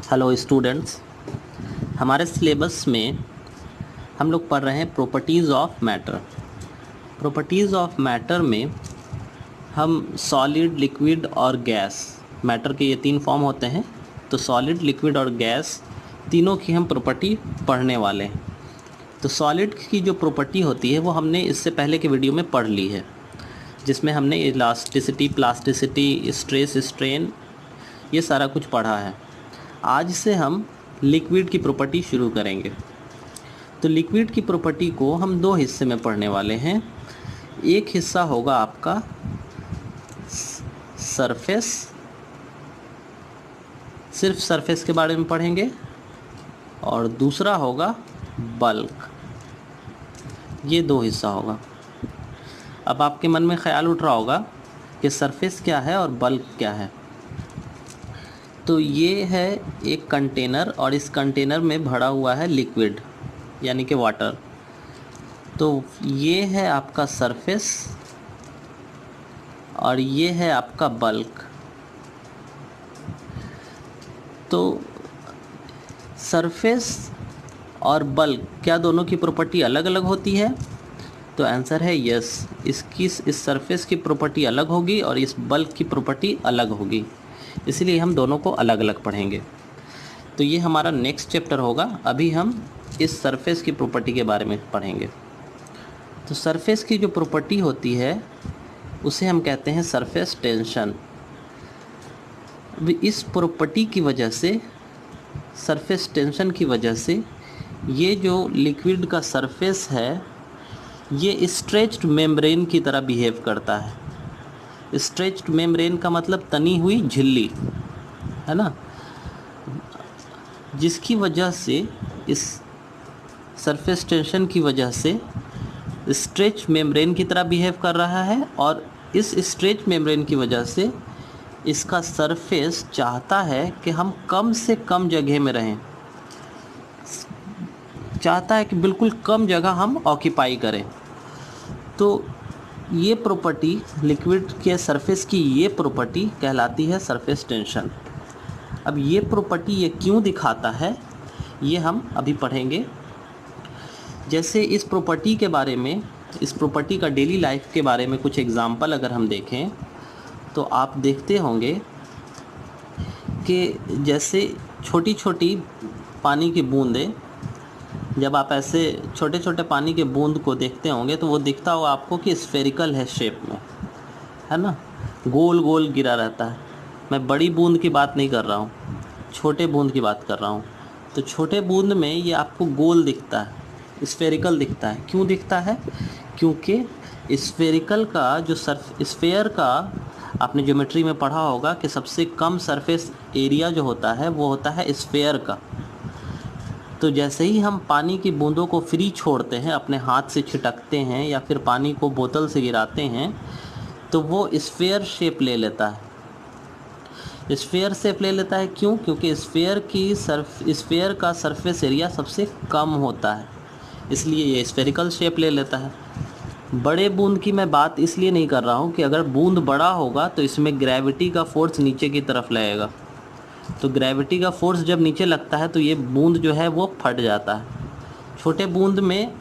Hello students, हमारे syllabus में हम लोग पढ़ रहे हैं properties of matter. Properties of matter में हम सॉलिड, लिक्विड और गैस, मैटर के ये तीन फॉर्म होते हैं। तो सॉलिड, लिक्विड और गैस तीनों की हम प्रॉपर्टी पढ़ने वाले हैं। तो सॉलिड की जो प्रॉपर्टी होती है वो हमने इससे पहले के वीडियो में पढ़ ली है, जिसमें हमने इलास्टिसिटी, प्लास्टिसिटी, स्ट्रेस, स्ट्रेन, ये सारा कुछ पढ़ा है। आज से हम लिक्विड की प्रॉपर्टी शुरू करेंगे। तो लिक्विड की प्रॉपर्टी को हम दो हिस्से में पढ़ने वाले हैं। एक हिस्सा होगा आपका सरफेस, सिर्फ सरफेस के बारे में पढ़ेंगे, और दूसरा होगा बल्क। ये दो हिस्सा होगा। अब आपके मन में ख्याल उठ रहा होगा कि सरफेस क्या है और बल्क क्या है। तो ये है एक कंटेनर और इस कंटेनर में भरा हुआ है लिक्विड यानी कि वाटर। तो ये है आपका सरफेस और ये है आपका बल्क। तो सरफेस और बल्क क्या दोनों की प्रॉपर्टी अलग अलग होती है? तो आंसर है यस। इस सरफेस की प्रॉपर्टी अलग होगी और इस बल्क की प्रॉपर्टी अलग होगी, इसलिए हम दोनों को अलग अलग पढ़ेंगे। तो ये हमारा नेक्स्ट चैप्टर होगा। अभी हम इस सरफेस की प्रॉपर्टी के बारे में पढ़ेंगे। तो सरफेस की जो प्रॉपर्टी होती है उसे हम कहते हैं सरफेस टेंशन। इस प्रॉपर्टी की वजह से, सरफेस टेंशन की वजह से, ये जो लिक्विड का सरफेस है ये स्ट्रेच्ड मेम्ब्रेन की तरह बिहेव करता है। स्ट्रेच्ड मेम्ब्रेन का मतलब तनी हुई झिल्ली, है ना, जिसकी वजह से, इस सरफेस टेंशन की वजह से स्ट्रेच मेम्ब्रेन की तरह बिहेव कर रहा है। और इस स्ट्रेच मेम्ब्रेन की वजह से इसका सरफेस चाहता है कि हम कम से कम जगह में रहें, चाहता है कि बिल्कुल कम जगह हम ऑक्यूपाई करें। तो ये प्रॉपर्टी, लिक्विड के सरफेस की ये प्रॉपर्टी कहलाती है सरफेस टेंशन। अब ये प्रॉपर्टी ये क्यों दिखाता है ये हम अभी पढ़ेंगे। जैसे इस प्रॉपर्टी के बारे में, इस प्रॉपर्टी का डेली लाइफ के बारे में कुछ एग्जांपल अगर हम देखें तो आप देखते होंगे कि जैसे छोटी छोटी पानी की बूंदें, जब आप ऐसे छोटे छोटे पानी के बूंद को देखते होंगे तो वो दिखता होगा आपको कि स्फेरिकल है शेप में, है ना, गोल गोल गिरा रहता है। मैं बड़ी बूंद की बात नहीं कर रहा हूँ, छोटे बूंद की बात कर रहा हूँ। तो छोटे बूंद में ये आपको गोल दिखता है, स्फेरिकल दिखता है। क्यों दिखता है? क्योंकि स्फेरिकल का जो स्फेयर का, आपने ज्योमेट्री में पढ़ा होगा कि सबसे कम सरफेस एरिया जो होता है वो होता है स्फेयर का। तो जैसे ही हम पानी की बूंदों को फ्री छोड़ते हैं, अपने हाथ से छिटकते हैं या फिर पानी को बोतल से गिराते हैं, तो वो स्फेयर शेप ले लेता है। स्फेयर शेप ले लेता है क्यों? क्योंकि स्फेयर का सरफेस एरिया सबसे कम होता है, इसलिए ये स्फेरिकल शेप ले लेता है। बड़े बूंद की मैं बात इसलिए नहीं कर रहा हूँ कि अगर बूंद बड़ा होगा तो इसमें ग्रेविटी का फोर्स नीचे की तरफ लगेगा। तो ग्रेविटी का फोर्स जब नीचे लगता है तो ये बूंद जो है वो फट जाता है। छोटे बूंद में,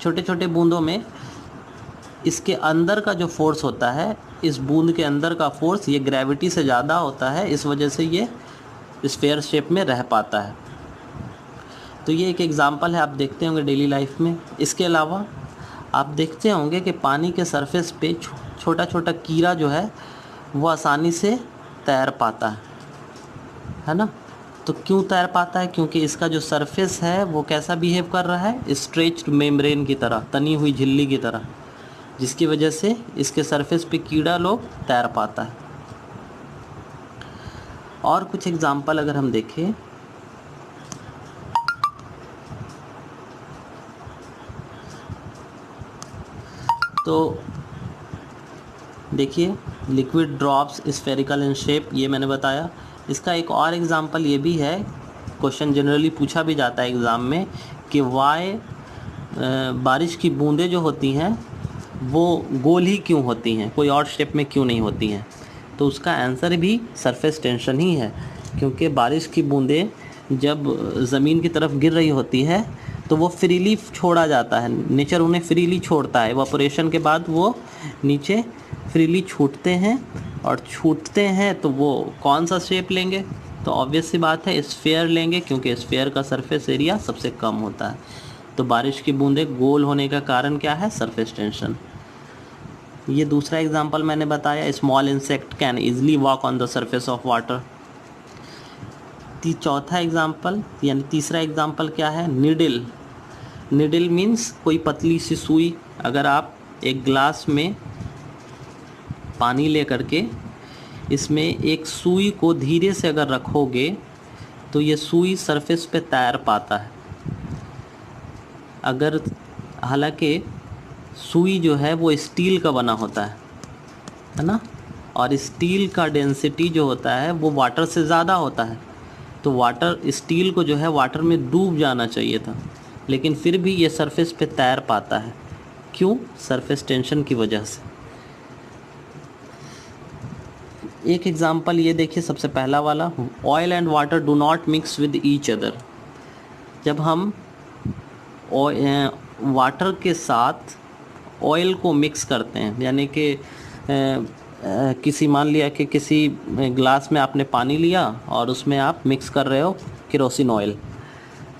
छोटे छोटे बूंदों में इसके अंदर का जो फोर्स होता है, इस बूंद के अंदर का फोर्स ये ग्रेविटी से ज़्यादा होता है, इस वजह से ये स्फेयर शेप में रह पाता है। तो ये एक एग्जांपल है, आप देखते होंगे डेली लाइफ में। इसके अलावा आप देखते होंगे कि पानी के सरफेस पे छोटा छोटा कीड़ा जो है वो आसानी से तैर पाता है ना। तो क्यों तैर पाता है? क्योंकि इसका जो सरफेस है वो कैसा बिहेव कर रहा है? स्ट्रेच्ड मेम्ब्रेन की तरह, तनी हुई झिल्ली की तरह, जिसकी वजह से इसके सरफेस पे कीड़ा लोग तैर पाता है। और कुछ एग्जांपल अगर हम देखें तो देखिए, liquid drops spherical in shape, ये मैंने बताया। इसका एक और एग्जांपल ये भी है, क्वेश्चन जनरली पूछा भी जाता है एग्ज़ाम में, कि वाई बारिश की बूंदें जो होती हैं वो गोल ही क्यों होती हैं, कोई और शेप में क्यों नहीं होती हैं? तो उसका आंसर भी सरफेस टेंशन ही है, क्योंकि बारिश की बूंदें जब ज़मीन की तरफ गिर रही होती है तो वो फ्रीली छोड़ा जाता है, नेचर उन्हें फ्रीली छोड़ता है। इवापोरेशन के बाद वो नीचे फ्रीली छूटते हैं, और छूटते हैं तो वो कौन सा शेप लेंगे? तो ऑब्वियस सी बात है, स्फीयर लेंगे, क्योंकि स्फीयर का सरफेस एरिया सबसे कम होता है। तो बारिश की बूंदें गोल होने का कारण क्या है? Surface tension. ये दूसरा एग्जाम्पल मैंने बताया, small insect can easily walk on the surface of water. चौथा एग्जाम्पल यानी तीसरा एग्जाम्पल क्या है? निडल। निडल मीन्स कोई पतली सी सुई। अगर आप एक ग्लास में पानी ले करके इसमें एक सुई को धीरे से अगर रखोगे तो ये सुई सरफेस पे तैर पाता है। अगर हालांकि सुई जो है वो स्टील का बना होता है ना, और स्टील का डेंसिटी जो होता है वो वाटर से ज़्यादा होता है, तो वाटर स्टील को जो है वाटर में डूब जाना चाहिए था, लेकिन फिर भी ये सरफेस पे तैर पाता है। क्यों? सरफेस टेंशन की वजह से। एक एग्जांपल ये देखिए, सबसे पहला वाला, oil and water do not mix with each other. जब हम वाटर के साथ ऑयल को मिक्स करते हैं, यानी कि किसी मान लिया कि किसी ग्लास में आपने पानी लिया और उसमें आप मिक्स कर रहे हो केरोसिन ऑयल,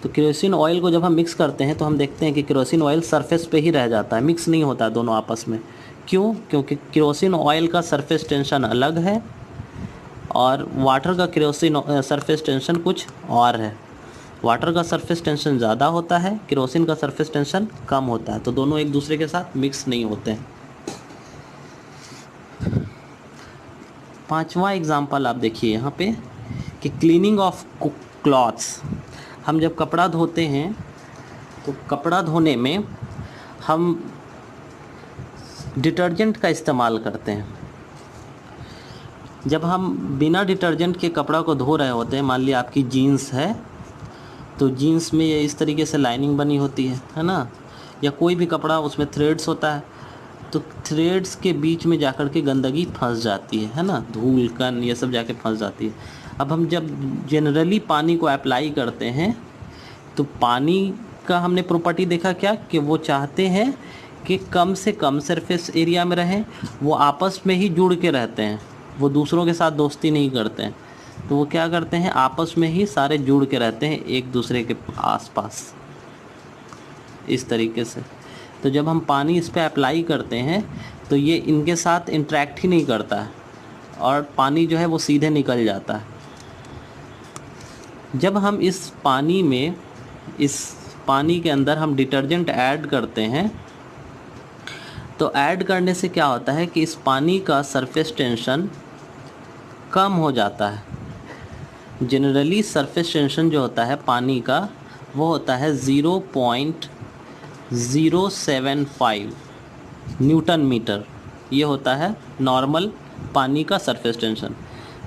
तो केरोसिन ऑयल को जब हम मिक्स करते हैं तो हम देखते हैं कि केरोसिन ऑयल सरफेस पे ही रह जाता है, मिक्स नहीं होता दोनों आपस में। क्यों? क्योंकि केरोसिन ऑयल का सरफेस टेंशन अलग है और वाटर का केरोसिन सरफेस टेंशन कुछ और है। वाटर का सरफेस टेंशन ज़्यादा होता है, केरोसिन का सरफेस टेंशन कम होता है, तो दोनों एक दूसरे के साथ मिक्स नहीं होते हैं। पांचवा एग्जाम्पल आप देखिए यहाँ पे कि क्लीनिंग ऑफ क्लॉथ्स। हम जब कपड़ा धोते हैं तो कपड़ा धोने में हम डिटर्जेंट का इस्तेमाल करते हैं। जब हम बिना डिटर्जेंट के कपड़ा को धो रहे होते हैं, मान लिया आपकी जीन्स है तो जीन्स में ये इस तरीके से लाइनिंग बनी होती है ना, या कोई भी कपड़ा उसमें थ्रेड्स होता है, तो थ्रेड्स के बीच में जाकर के गंदगी फंस जाती है ना, धूल कण ये सब जाके फंस जाती है। अब हम जब जनरली पानी को अप्लाई करते हैं तो पानी का हमने प्रॉपर्टी देखा क्या, कि वो चाहते हैं कि कम से कम सरफेस एरिया में रहें, वो आपस में ही जुड़ के रहते हैं, वो दूसरों के साथ दोस्ती नहीं करते हैं, तो वो क्या करते हैं, आपस में ही सारे जुड़ के रहते हैं एक दूसरे के आसपास इस तरीके से। तो जब हम पानी इस पर अप्लाई करते हैं तो ये इनके साथ इंटरेक्ट ही नहीं करता है और पानी जो है वो सीधे निकल जाता है। जब हम इस पानी के अंदर हम डिटर्जेंट ऐड करते हैं तो ऐड करने से क्या होता है कि इस पानी का सरफेस टेंशन कम हो जाता है। जनरली सरफेस टेंशन जो होता है पानी का वो होता है 0.075 न्यूटन मीटर, ये होता है नॉर्मल पानी का सरफेस टेंशन।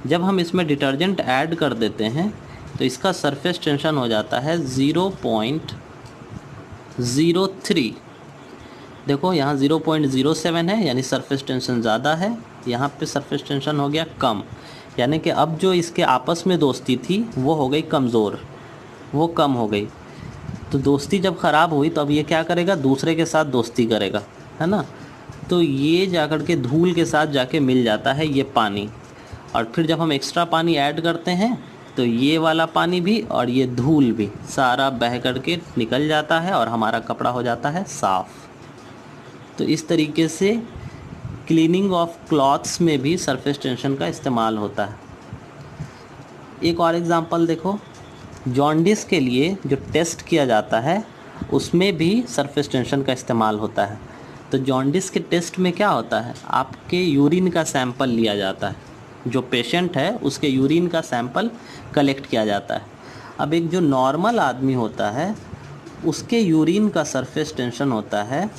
जब हम इसमें डिटर्जेंट ऐड कर देते हैं तो इसका सरफेस टेंशन हो जाता है 0.03। देखो यहाँ 0.07 है यानी सरफेस टेंशन ज़्यादा है, यहाँ पे सरफेस टेंशन हो गया कम, यानी कि अब जो इसके आपस में दोस्ती थी वो हो गई कमज़ोर, वो कम हो गई। तो दोस्ती जब ख़राब हुई तो अब ये क्या करेगा, दूसरे के साथ दोस्ती करेगा, है ना। तो ये जाकर के धूल के साथ जाके मिल जाता है ये पानी, और फिर जब हम एक्स्ट्रा पानी ऐड करते हैं तो ये वाला पानी भी और ये धूल भी सारा बह करके निकल जाता है और हमारा कपड़ा हो जाता है साफ़। तो इस तरीके से क्लीनिंग ऑफ क्लॉथ्स में भी सरफेस टेंशन का इस्तेमाल होता है। एक और एग्जांपल देखो, जॉन्डिस के लिए जो टेस्ट किया जाता है उसमें भी सरफेस टेंशन का इस्तेमाल होता है। तो जॉन्डिस के टेस्ट में क्या होता है, आपके यूरिन का सैंपल लिया जाता है, जो पेशेंट है उसके यूरिन का सैंपल कलेक्ट किया जाता है। अब एक जो नॉर्मल आदमी होता है उसके यूरिन का सरफेस टेंशन होता है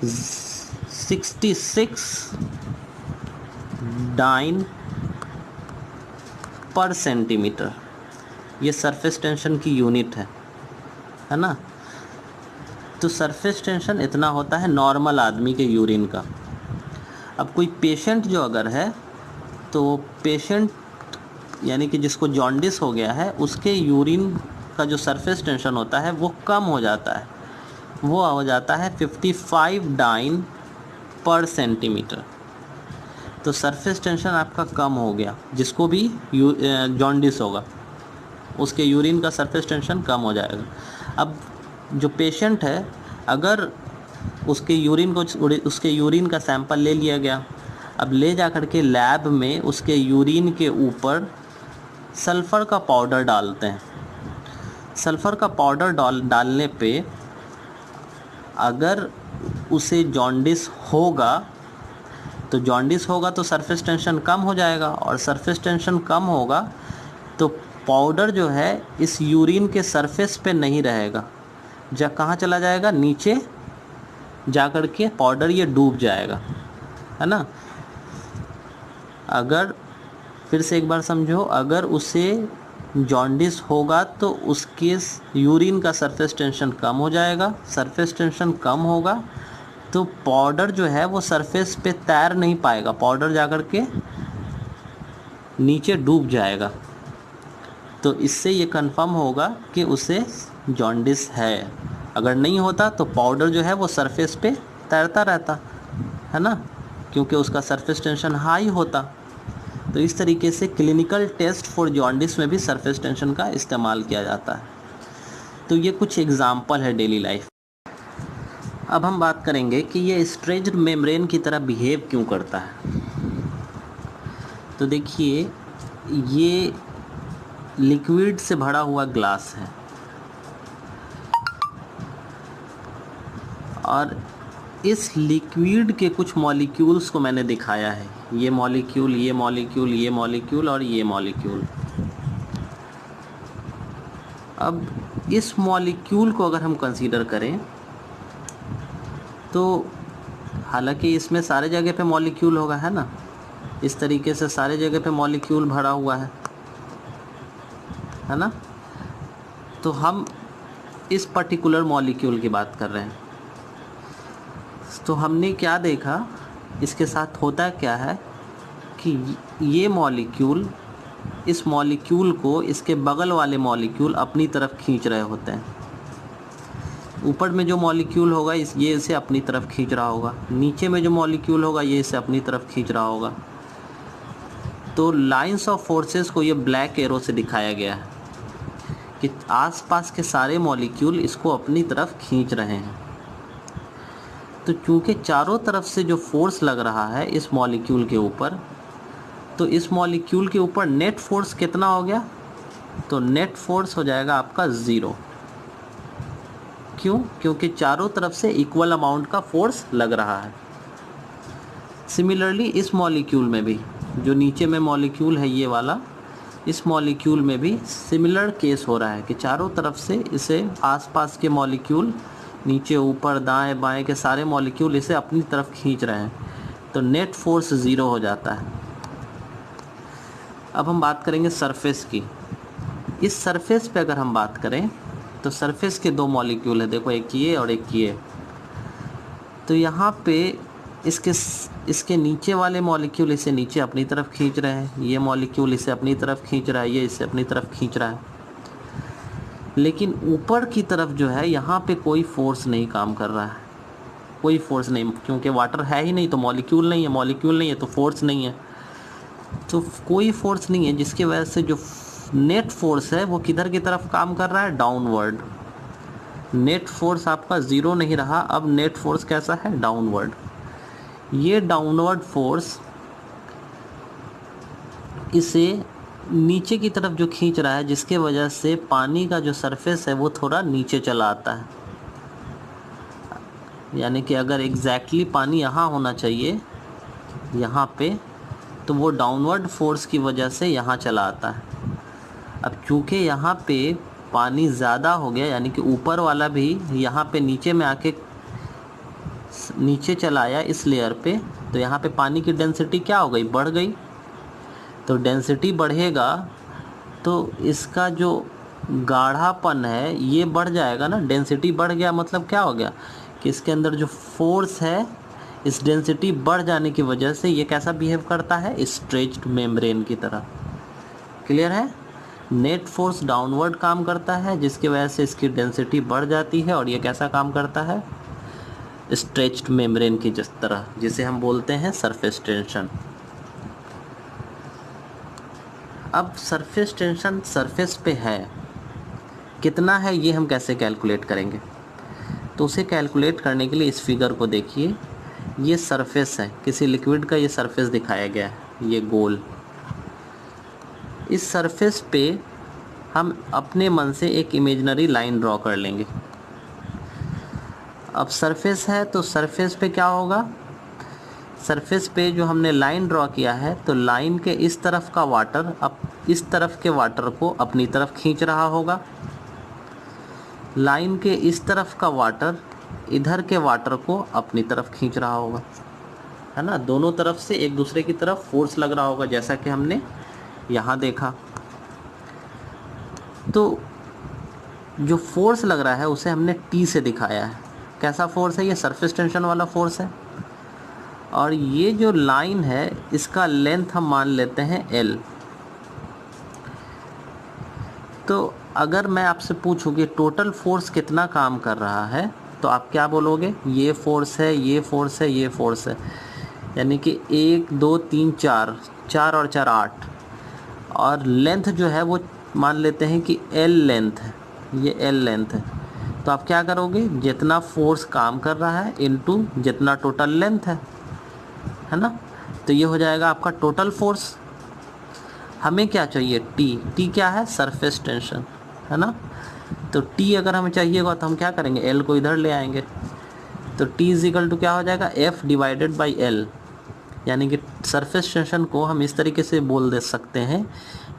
66 डाइन पर सेंटीमीटर, ये सरफेस टेंशन की यूनिट है ना। तो सरफेस टेंशन इतना होता है नॉर्मल आदमी के यूरिन का। अब कोई पेशेंट जो अगर है तो पेशेंट यानी कि जिसको जॉन्डिस हो गया है उसके यूरिन का जो सरफेस टेंशन होता है वो कम हो जाता है, वो हो जाता है 55 डाइन पर सेंटीमीटर। तो सरफेस टेंशन आपका कम हो गया, जिसको भी जॉन्डिस होगा उसके यूरिन का सरफेस टेंशन कम हो जाएगा। अब जो पेशेंट है, अगर उसके यूरिन का सैंपल ले लिया गया, अब ले जा कर के लैब में उसके यूरिन के ऊपर सल्फ़र का पाउडर डालते हैं। सल्फ़र का पाउडर डालने पे अगर उसे जॉन्डिस होगा तो सरफेस टेंशन कम हो जाएगा, और सरफेस टेंशन कम होगा तो पाउडर जो है इस यूरिन के सरफेस पे नहीं रहेगा, कहाँ चला जाएगा, नीचे जा कर के पाउडर ये डूब जाएगा, है ना। अगर फिर से एक बार समझो, अगर उसे जॉन्डिस होगा तो उसके यूरिन का सरफेस टेंशन कम हो जाएगा, सरफेस टेंशन कम होगा तो पाउडर जो है वो सरफेस पे तैर नहीं पाएगा, पाउडर जाकर के नीचे डूब जाएगा। तो इससे ये कंफर्म होगा कि उसे जॉन्डिस है। अगर नहीं होता तो पाउडर जो है वो सरफेस पे तैरता रहता, है ना, क्योंकि उसका सरफेस टेंशन हाई होता। तो इस तरीके से क्लिनिकल टेस्ट फॉर जॉन्डिस में भी सरफेस टेंशन का इस्तेमाल किया जाता है। तो ये कुछ एग्जाम्पल है डेली लाइफ। अब हम बात करेंगे कि ये स्ट्रेच्ड मेम्ब्रेन की तरह बिहेव क्यों करता है। तो देखिए, ये लिक्विड से भरा हुआ ग्लास है और इस लिक्विड के कुछ मॉलिक्यूल्स को मैंने दिखाया है, ये मॉलिक्यूल, ये मॉलिक्यूल, ये मॉलिक्यूल और ये मॉलिक्यूल। अब इस मॉलिक्यूल को अगर हम कंसीडर करें तो हालांकि इसमें सारे जगह पे मॉलिक्यूल होगा, है ना, इस तरीके से सारे जगह पे मॉलिक्यूल भरा हुआ है ना। तो हम इस पर्टिकुलर मॉलिक्यूल की बात कर रहे हैं। तो हमने क्या देखा, इसके साथ होता क्या है कि ये मॉलिक्यूल इस मॉलिक्यूल को इसके बगल वाले मॉलिक्यूल अपनी तरफ खींच रहे होते हैं। ऊपर में जो मॉलिक्यूल होगा ये इसे अपनी तरफ खींच रहा होगा, नीचे में जो मॉलिक्यूल होगा ये इसे अपनी तरफ खींच रहा होगा। तो लाइंस ऑफ फोर्सेस को ये ब्लैक एरो से दिखाया गया है कि आसपास के सारे मॉलिक्यूल इसको अपनी तरफ खींच रहे हैं। तो चूँकि चारों तरफ से जो फोर्स लग रहा है इस मॉलिक्यूल के ऊपर, तो इस मॉलिक्यूल के ऊपर नेट फोर्स कितना हो गया, तो नेट फोर्स हो जाएगा आपका 0। क्यों? क्योंकि चारों तरफ से इक्वल अमाउंट का फोर्स लग रहा है। सिमिलरली इस मॉलिक्यूल में भी, जो नीचे में मॉलिक्यूल है ये वाला, इस मॉलिक्यूल में भी सिमिलर केस हो रहा है कि चारों तरफ से इसे आसपास के मॉलिक्यूल, नीचे ऊपर दाएं बाएं के सारे मॉलिक्यूल इसे अपनी तरफ खींच रहे हैं, तो नेट फोर्स 0 हो जाता है। अब हम बात करेंगे सरफेस की। इस सरफेस पे अगर हम बात करें तो सरफेस के 2 मॉलिक्यूल है, देखो एक ये और एक ये। तो यहाँ पे इसके नीचे वाले मॉलिक्यूल इसे नीचे अपनी तरफ खींच रहे हैं, ये मॉलिक्यूल इसे अपनी तरफ खींच रहा है, ये इसे अपनी तरफ खींच रहा है। लेकिन ऊपर की तरफ जो है यहाँ पे कोई फोर्स नहीं काम कर रहा है, कोई फोर्स नहीं, क्योंकि वाटर है ही नहीं तो मॉलिक्यूल नहीं है, मॉलिक्यूल नहीं है तो फोर्स नहीं है, तो कोई फोर्स नहीं है, जिसकी वजह से जो नेट फोर्स है वो किधर की तरफ काम कर रहा है, डाउनवर्ड। नेट फोर्स आपका 0 नहीं रहा, अब नेट फोर्स कैसा है, डाउनवर्ड। ये डाउनवर्ड फोर्स इसे नीचे की तरफ जो खींच रहा है, जिसके वजह से पानी का जो सरफेस है वो थोड़ा नीचे चला आता है। यानी कि अगर एग्जैक्टली पानी यहाँ होना चाहिए, यहाँ पे, तो वो डाउनवर्ड फोर्स की वजह से यहाँ चला आता है। अब चूँकि यहाँ पे पानी ज़्यादा हो गया, यानी कि ऊपर वाला भी यहाँ पे नीचे में आके नीचे चला आया इस लेयर पे, तो यहाँ पे पानी की डेंसिटी क्या हो गई, बढ़ गई। तो डेंसिटी बढ़ेगा तो इसका जो गाढ़ापन है ये बढ़ जाएगा ना। डेंसिटी बढ़ गया मतलब क्या हो गया कि इसके अंदर जो फोर्स है, इस डेंसिटी बढ़ जाने की वजह से ये कैसा बिहेव करता है, स्ट्रेच्ड मेम्ब्रेन की तरह। क्लियर है? नेट फोर्स डाउनवर्ड काम करता है जिसकी वजह से इसकी डेंसिटी बढ़ जाती है, और ये कैसा काम करता है? स्ट्रेच्ड मेम्ब्रेन की जिस तरह, जिसे हम बोलते हैं सरफेस टेंशन। अब सरफेस टेंशन सरफेस पे है, कितना है ये हम कैसे कैलकुलेट करेंगे? तो उसे कैलकुलेट करने के लिए इस फिगर को देखिए। ये सरफेस है किसी लिक्विड का, ये सरफेस दिखाया गया है, ये गोल। इस सरफेस पे हम अपने मन से एक इमेजिनरी लाइन ड्रॉ कर लेंगे। अब सरफेस है तो सरफेस पे क्या होगा? सरफेस पे जो हमने लाइन ड्रॉ किया है, तो लाइन के इस तरफ का वाटर अब इस तरफ के वाटर को अपनी तरफ खींच रहा होगा, लाइन के इस तरफ का वाटर इधर के वाटर को अपनी तरफ खींच रहा होगा, है ना? दोनों तरफ से एक दूसरे की तरफ फोर्स लग रहा होगा, जैसा कि हमने यहाँ देखा। तो जो फोर्स लग रहा है उसे हमने T से दिखाया है। कैसा फोर्स है? ये सरफेस टेंशन वाला फोर्स है। और ये जो लाइन है इसका लेंथ हम मान लेते हैं L। तो अगर मैं आपसे पूछूं कि टोटल फोर्स कितना काम कर रहा है, तो आप क्या बोलोगे? ये फोर्स है, ये फोर्स है, ये फोर्स है, यानी कि 1 2 3 4, 4 और 4 8। और लेंथ जो है वो मान लेते हैं कि L लेंथ है, ये L लेंथ है। तो आप क्या करोगे? जितना फोर्स काम कर रहा है इनटू जितना टोटल लेंथ है ना? तो ये हो जाएगा आपका टोटल फोर्स। हमें क्या चाहिए? T क्या है? सरफेस टेंशन, है ना? तो T अगर हमें चाहिएगा तो हम क्या करेंगे? L को इधर ले आएंगे। तो T इजिकल टू क्या हो जाएगा? F divided by L। यानी कि सरफेस टेंशन को हम इस तरीके से बोल दे सकते हैं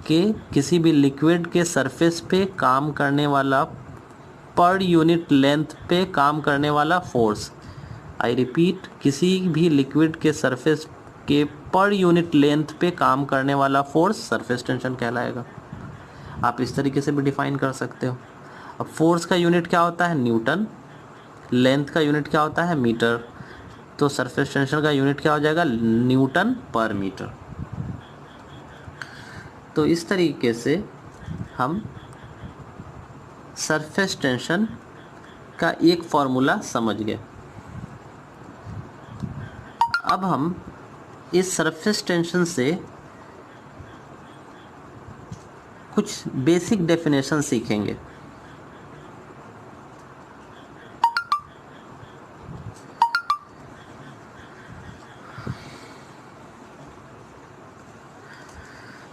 कि किसी भी लिक्विड के सरफेस पे काम करने वाला, पर यूनिट लेंथ पे काम करने वाला फोर्स। आई रिपीट, किसी भी लिक्विड के सरफेस के पर यूनिट लेंथ पे काम करने वाला फोर्स सरफेस टेंशन कहलाएगा। आप इस तरीके से भी डिफाइन कर सकते हो। अब फोर्स का यूनिट क्या होता है? न्यूटन। लेंथ का यूनिट क्या होता है? मीटर। तो सरफेस टेंशन का यूनिट क्या हो जाएगा? न्यूटन पर मीटर। तो इस तरीके से हम सरफेस टेंशन का एक फॉर्मूला समझ गए। अब हम इस सरफेस टेंशन से कुछ बेसिक डेफिनेशन सीखेंगे।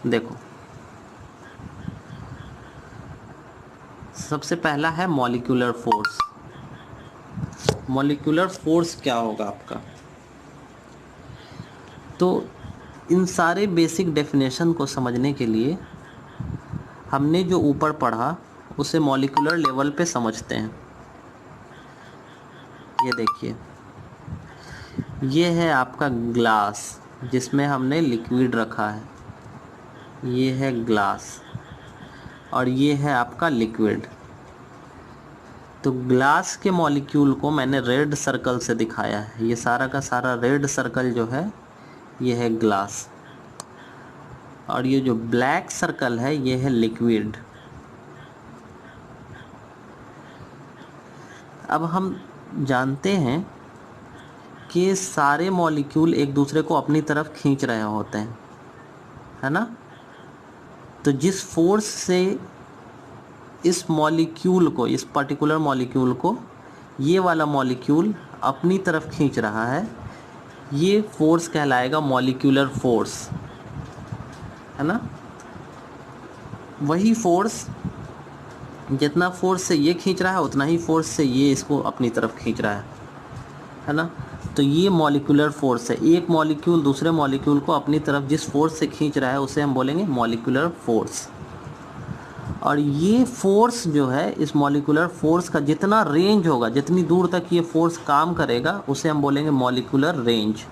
देखो, सबसे पहला है मॉलिक्यूलर फोर्स। मॉलिक्यूलर फोर्स क्या होगा आपका? तो इन सारे बेसिक डेफिनेशन को समझने के लिए हमने जो ऊपर पढ़ा उसे मॉलिक्यूलर लेवल पे समझते हैं। ये देखिए, ये है आपका ग्लास जिसमें हमने लिक्विड रखा है, ये है ग्लास, और ये है आपका लिक्विड। तो ग्लास के मॉलिक्यूल को मैंने रेड सर्कल से दिखाया है। ये सारा का सारा रेड सर्कल जो है ये है ग्लास, और ये जो ब्लैक सर्कल है ये है लिक्विड। अब हम जानते हैं कि सारे मॉलिक्यूल एक दूसरे को अपनी तरफ खींच रहे होते हैं, है ना? तो जिस फोर्स से इस मॉलिक्यूल को, इस पर्टिकुलर मॉलिक्यूल को ये वाला मॉलिक्यूल अपनी तरफ खींच रहा है, ये फोर्स कहलाएगा मॉलिक्यूलर फोर्स, है ना? वही फोर्स, जितना फोर्स से ये खींच रहा है उतना ही फोर्स से ये इसको अपनी तरफ खींच रहा है ना? तो ये मॉलिक्यूलर फोर्स है। एक मॉलिक्यूल दूसरे मॉलिक्यूल को अपनी तरफ जिस फोर्स से खींच रहा है उसे हम बोलेंगे मॉलिक्यूलर फोर्स। और ये फोर्स जो है, इस मॉलिक्यूलर फोर्स का जितना रेंज होगा, जितनी दूर तक ये फोर्स काम करेगा, उसे हम बोलेंगे मॉलिक्यूलर रेंज।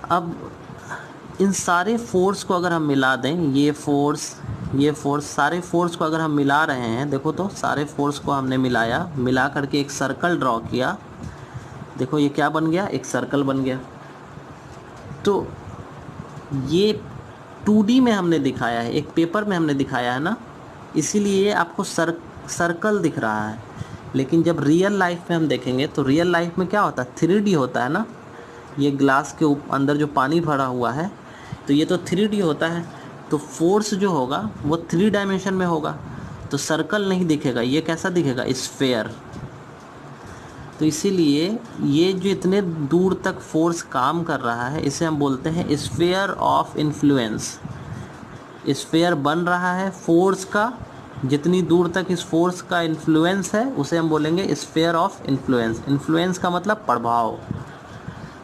अब इन सारे फोर्स को अगर हम मिला दें, ये फोर्स, सारे फोर्स को अगर हम मिला रहे हैं, देखो तो सारे फोर्स को हमने मिला करके एक सर्कल ड्रॉ किया। देखो ये क्या बन गया? एक सर्कल बन गया। तो ये 2D में हमने दिखाया है, एक पेपर में हमने दिखाया है ना, इसीलिए आपको सर्कल दिख रहा है। लेकिन जब रियल लाइफ में हम देखेंगे तो रियल लाइफ में क्या होता है, 3D होता है ना। ये ग्लास के अंदर जो पानी भरा हुआ है तो ये तो 3D होता है, तो फोर्स जो होगा वो 3 डायमेंशन में होगा, तो सर्कल नहीं दिखेगा, ये कैसा दिखेगा, स्फेयर। तो इसीलिए ये जो इतने दूर तक फोर्स काम कर रहा है इसे हम बोलते हैं स्फेयर ऑफ इन्फ्लुएंस। स्फेयर बन रहा है फोर्स का, जितनी दूर तक इस फोर्स का इन्फ्लुएंस है उसे हम बोलेंगे स्फेयर ऑफ इन्फ्लुएंस। इन्फ्लुएंस का मतलब प्रभाव,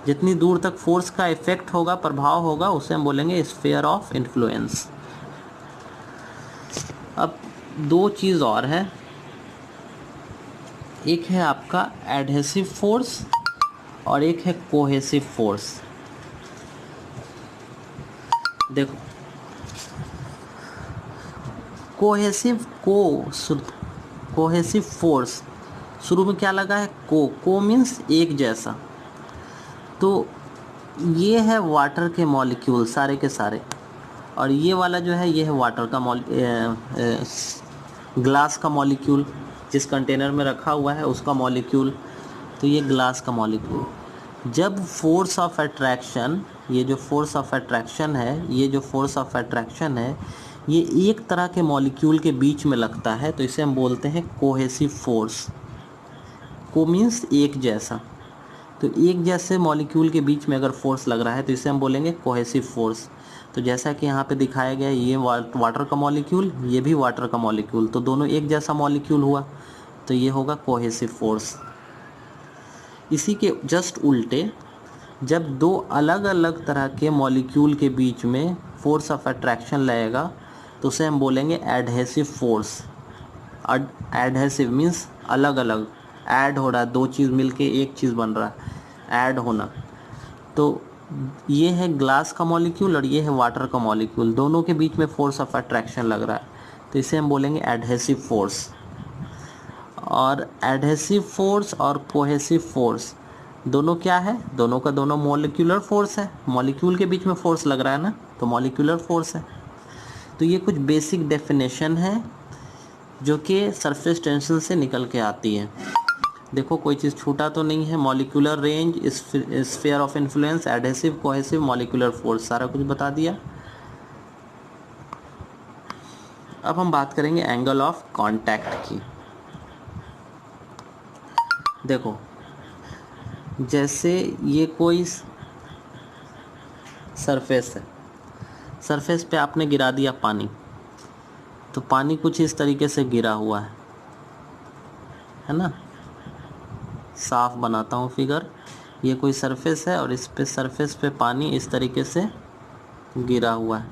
जितनी दूर तक फोर्स का इफेक्ट होगा, प्रभाव होगा, उसे हम बोलेंगे स्फेयर ऑफ इन्फ्लुएंस। अब दो चीज़ और है, एक है आपका एडहेसिव फोर्स और एक है कोहेसिव फोर्स। देखो कोहेसिव फोर्स शुरू में क्या लगा है, को मीन्स एक जैसा। तो ये है वाटर के मॉलिक्यूल सारे के सारे, और ये वाला जो है ये है वाटर का ग्लास का मॉलिक्यूल, जिस कंटेनर में रखा हुआ है उसका मॉलिक्यूल, तो ये ग्लास का मॉलिक्यूल। जब फोर्स ऑफ अट्रैक्शन, ये जो फोर्स ऑफ अट्रैक्शन है, ये जो फोर्स ऑफ अट्रैक्शन है ये एक तरह के मॉलिक्यूल के बीच में लगता है, तो इसे हम बोलते हैं कोहेसिव फोर्स। को मीन्स एक जैसा, तो एक जैसे मॉलिक्यूल के बीच में अगर फोर्स लग रहा है तो इसे हम बोलेंगे कोहेसिव फोर्स। तो जैसा कि यहाँ पे दिखाया गया, ये वाटर का मॉलिक्यूल, ये भी वाटर का मॉलिक्यूल, तो दोनों एक जैसा मॉलिक्यूल हुआ, तो ये होगा कोहेसिव फोर्स। इसी के जस्ट उल्टे, जब दो अलग अलग तरह के मॉलिक्यूल के बीच में फोर्स ऑफ अट्रैक्शन लगेगा तो उसे हम बोलेंगे एडहेसिव फोर्स। एडहेसिव मीन्स अलग अलग, ऐड हो रहा है, दो चीज़ मिलके एक चीज़ बन रहा है, ऐड होना। तो ये है ग्लास का मॉलिक्यूल और ये है वाटर का मॉलिक्यूल, दोनों के बीच में फोर्स ऑफ अट्रैक्शन लग रहा है, तो इसे हम बोलेंगे एडहेसिव फोर्स। और एडहेसिव फोर्स और कोहेसिव फोर्स दोनों क्या है, दोनों का दोनों मॉलिक्यूलर फोर्स है, मॉलिक्यूल के बीच में फोर्स लग रहा है ना, तो मॉलिक्यूलर फोर्स है। तो ये कुछ बेसिक डेफिनेशन है जो कि सरफेस टेंशन से निकल के आती है। देखो कोई चीज़ छूटा तो नहीं है, molecular range, sphere of influence, adhesive, cohesive, molecular force, सारा कुछ बता दिया। अब हम बात करेंगे एंगल ऑफ कांटेक्ट की। देखो जैसे ये कोई सरफेस है, सरफेस पे आपने गिरा दिया पानी, तो पानी कुछ इस तरीके से गिरा हुआ है ना। साफ बनाता हूँ फिगर, ये कोई सरफेस है और इस पे सरफेस पे पानी इस तरीके से गिरा हुआ है।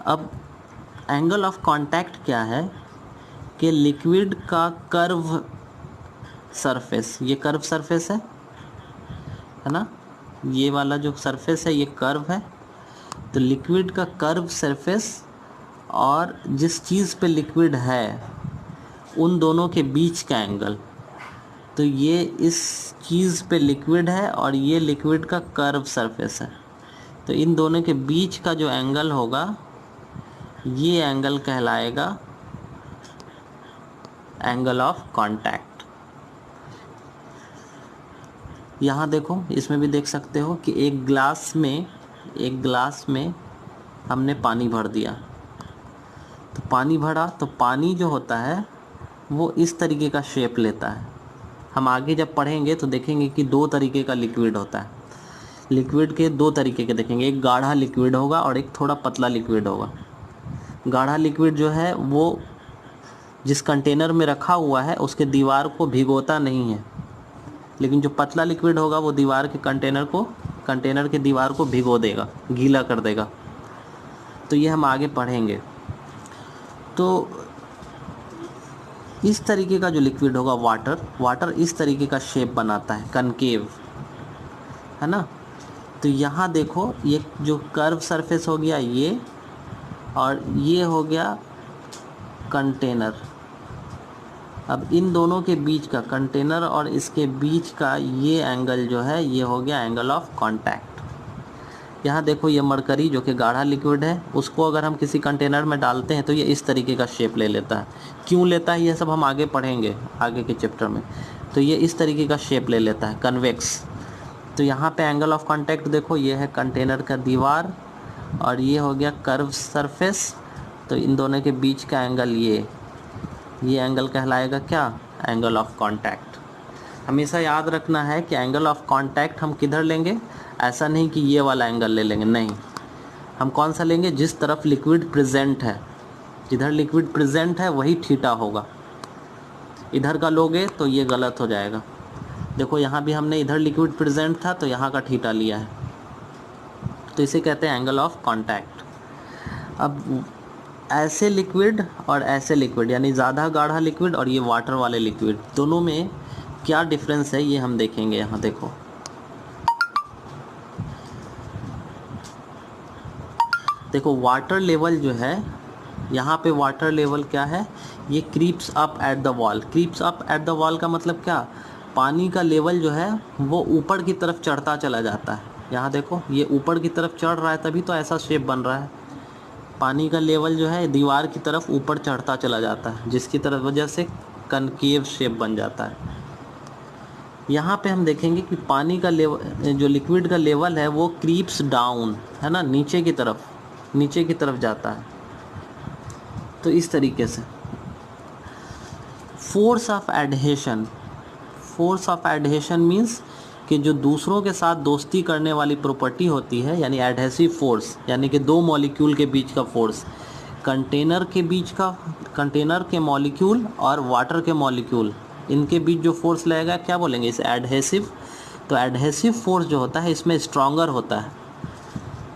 अब एंगल ऑफ कांटेक्ट क्या है कि लिक्विड का कर्व सरफेस, ये कर्व सरफेस है ना, ये वाला जो सरफेस है ये कर्व है, तो लिक्विड का कर्व सरफेस और जिस चीज़ पे लिक्विड है उन दोनों के बीच का एंगल, तो ये इस चीज़ पे लिक्विड है और ये लिक्विड का कर्व सरफेस है, तो इन दोनों के बीच का जो एंगल होगा ये एंगल कहलाएगा एंगल ऑफ कांटेक्ट। यहाँ देखो, इसमें भी देख सकते हो कि एक ग्लास में हमने पानी भर दिया, तो पानी भरा तो पानी जो होता है वो इस तरीके का शेप लेता है। हम आगे जब पढ़ेंगे तो देखेंगे कि दो तरीके का लिक्विड होता है, लिक्विड के दो तरीके के देखेंगे, एक गाढ़ा लिक्विड होगा और एक थोड़ा पतला लिक्विड होगा। गाढ़ा लिक्विड जो है वो जिस कंटेनर में रखा हुआ है उसके दीवार को भिगोता नहीं है, लेकिन जो पतला लिक्विड होगा वो दीवार के कंटेनर के दीवार को भिगो देगा, गीला कर देगा। तो ये हम आगे पढ़ेंगे। तो इस तरीके का जो लिक्विड होगा वाटर इस तरीके का शेप बनाता है, कनकेव, है ना। तो यहाँ देखो ये जो कर्व सरफेस हो गया ये, और ये हो गया कंटेनर। अब इन दोनों के बीच का, कंटेनर और इसके बीच का ये एंगल जो है ये हो गया एंगल ऑफ कांटेक्ट। यहाँ देखो ये मरकरी जो कि गाढ़ा लिक्विड है, उसको अगर हम किसी कंटेनर में डालते हैं तो ये इस तरीके का शेप ले लेता है। क्यों लेता है ये सब हम आगे पढ़ेंगे आगे के चैप्टर में। तो ये इस तरीके का शेप ले लेता है, कन्वेक्स। तो यहाँ पे एंगल ऑफ कांटेक्ट देखो, ये है कंटेनर का दीवार और ये हो गया कर्व सरफेस। तो इन दोनों के बीच का एंगल ये एंगल कहलाएगा क्या, एंगल ऑफ कांटेक्ट। हमेशा याद रखना है कि एंगल ऑफ कांटेक्ट हम किधर लेंगे, ऐसा नहीं कि ये वाला एंगल ले लेंगे, नहीं, हम कौन सा लेंगे, जिस तरफ लिक्विड प्रेजेंट है, जिधर लिक्विड प्रेजेंट है वही थीटा होगा। इधर का लोगे तो ये गलत हो जाएगा। देखो यहाँ भी हमने इधर लिक्विड प्रेजेंट था तो यहाँ का थीटा लिया है, तो इसे कहते हैं एंगल ऑफ कांटेक्ट। अब ऐसे लिक्विड और ऐसे लिक्विड, यानी ज़्यादा गाढ़ा लिक्विड और ये वाटर वाले लिक्विड, दोनों में क्या डिफरेंस है ये हम देखेंगे। यहाँ देखो वाटर लेवल जो है, यहाँ पे वाटर लेवल क्या है, ये creeps up at the wall. Creeps up at the wall का मतलब क्या, पानी का लेवल जो है वो ऊपर की तरफ चढ़ता चला जाता है। यहाँ देखो ये ऊपर की तरफ चढ़ रहा है, तभी तो ऐसा शेप बन रहा है। पानी का लेवल जो है दीवार की तरफ ऊपर चढ़ता चला जाता है, जिसकी तरफ वजह से कनकेव शेप बन जाता है। यहाँ पे हम देखेंगे कि पानी का लेवल, जो लिक्विड का लेवल है वो क्रीप्स डाउन, है ना, नीचे की तरफ जाता है। तो इस तरीके से फोर्स ऑफ एडहेशन मीन्स कि जो दूसरों के साथ दोस्ती करने वाली प्रॉपर्टी होती है, यानी एडहेसिव फोर्स, यानी कि दो मॉलिक्यूल के बीच का फोर्स, कंटेनर के मॉलिक्यूल और वाटर के मॉलिक्यूल, इनके बीच जो फोर्स लगेगा क्या बोलेंगे, इसे एडहेसिव। तो एडहेसिव फोर्स जो होता है इसमें स्ट्रॉन्गर होता है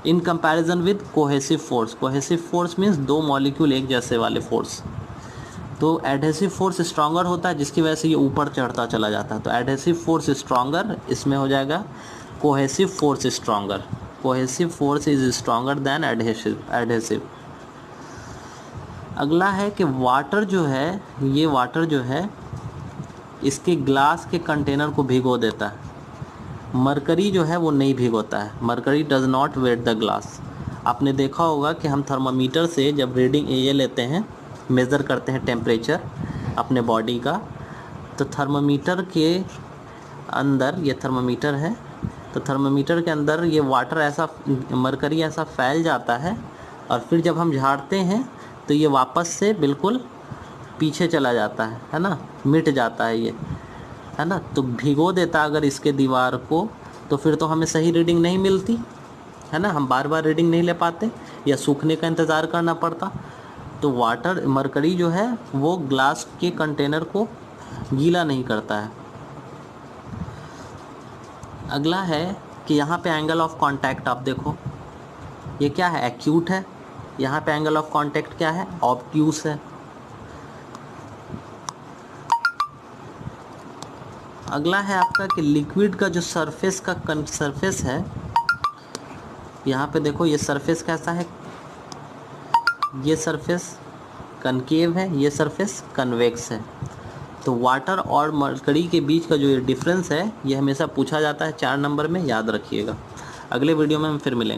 in comparison with cohesive force. Cohesive force means दो मॉलिक्यूल एक जैसे वाले फोर्स। तो एडहेसिव फोर्स स्ट्रॉन्गर होता है, जिसकी वजह से ये ऊपर चढ़ता चला जाता है। तो एडहेसिव फोर्स स्ट्रॉन्गर, इसमें हो जाएगा cohesive force stronger. Cohesive force is stronger than adhesive. अगला है कि वाटर जो है, ये वाटर जो है इसके ग्लास के कंटेनर को भिगो देता है। मरकरी जो है वो नहीं भिगोता है, mercury does not wet the glass. आपने देखा होगा कि हम थर्मामीटर से जब रीडिंग ये लेते हैं, मेज़र करते हैं टेम्परेचर अपने बॉडी का, तो थर्मामीटर के अंदर, ये थर्मामीटर है, तो थर्मामीटर के अंदर ये वाटर ऐसा, मरकरी ऐसा फैल जाता है और फिर जब हम झाड़ते हैं तो ये वापस से बिल्कुल पीछे चला जाता है ना, मिट जाता है ये, है ना। तो भिगो देता अगर इसके दीवार को, तो फिर तो हमें सही रीडिंग नहीं मिलती, है ना, हम बार बार रीडिंग नहीं ले पाते या सूखने का इंतज़ार करना पड़ता। तो वाटर, मरकरी जो है वो ग्लास के कंटेनर को गीला नहीं करता है। अगला है कि यहाँ पे एंगल ऑफ कांटेक्ट आप देखो, ये क्या है, एक्यूट है। यहाँ पे एंगल ऑफ कांटेक्ट क्या है, ऑब्ट्यूस है। अगला है आपका कि लिक्विड का जो सरफेस है, यहाँ पे देखो ये सरफेस कैसा है, ये सरफेस कनकेव है, ये सरफेस कन्वेक्स है। तो वाटर और मरकरी के बीच का जो डिफरेंस है ये हमेशा पूछा जाता है 4 नंबर में, याद रखिएगा। अगले वीडियो में हम फिर मिलेंगे।